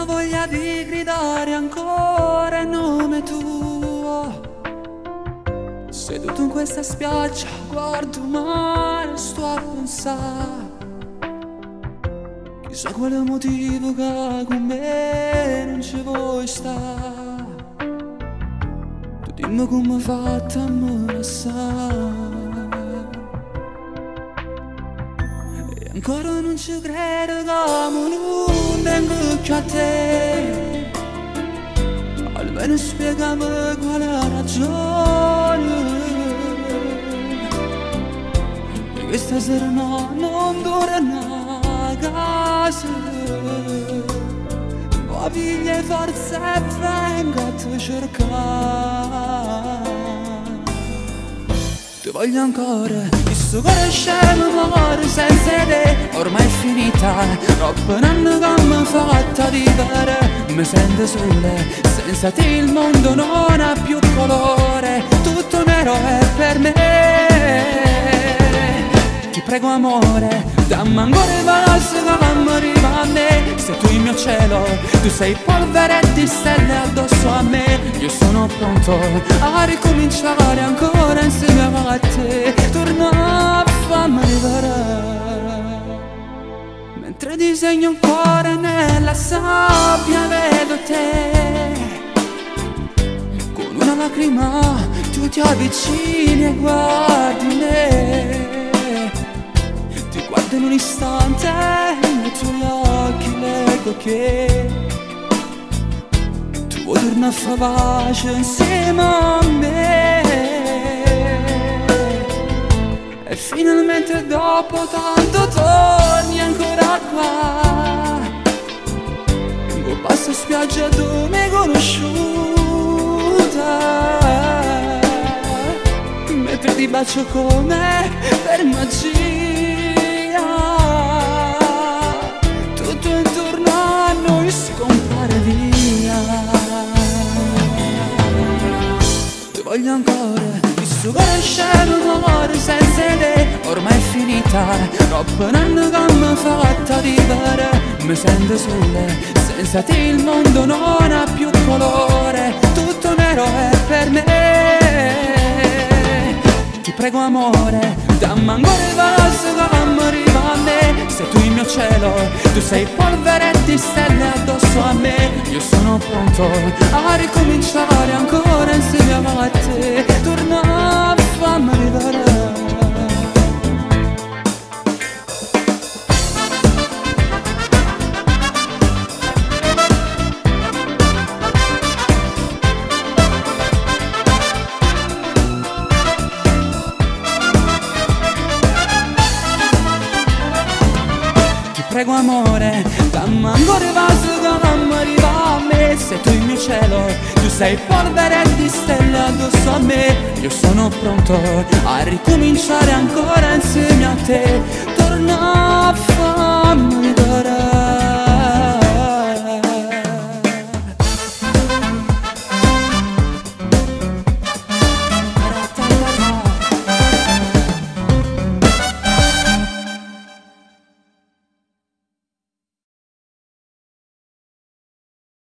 voglia di gridare ancora il nome tuo. Seduto in questa spiaggia, guardo il mare, sto a pensare. Chissà quale motivo che con me non ci vuoi stare. Tu dimmi come fatta a me passare. E ancora non ci credo come non vengo più a te. Almeno spiegami qual è la ragione. E che stasera no, non torna a casa. Ma piglia forza e vengo a te cercare. Ti voglio ancora, questo cuore scemo muore senza te. Ormai è finita, troppo anni che mi ha fatta vivere. Mi sento sole, senza te il mondo non ha più colore. Tutto nero è per me. Ti prego amore, dammi ancora il basso che mi arriva a me. Sei tu il mio cielo, tu sei polvere di stelle addosso a me. Io sono pronto a ricominciare ancora insieme a te. Torna a fammi arrivare. Mentre disegno un cuore nella sabbia vedo te. Con una lacrima tu ti avvicini e guardi me. Ti guardo in un istante e nei tuoi occhi leggo che tu vuoi tornare a far pace insieme a me. E finalmente dopo tanto torni ancora qua. Con questa spiaggia tu mi hai conosciuta. Mentre ti bacio come per magia. Tutto intorno a noi scompare via. Ti voglio ancora. Questo cuore scemo muore senza te. Ormai è finita, troppo anni che mi ha fatta vivere. Mi sento sole, senza te il mondo non ha più colore. Tutto nero è per me. Ti prego amore, dammi ancora il basso che mi arriva a me. Sei tu il mio cielo, tu sei polvere di stelle addosso a me. Io sono pronto a ricominciare ancora insieme a te. Torna a fammi arrivare. Prego amore, dammi ancora il vaso che non arriva a me. Sei tu il mio cielo, tu sei polvere di stelle addosso a me. Io sono pronto a ricominciare ancora insieme a te. Torna a fammi vedere.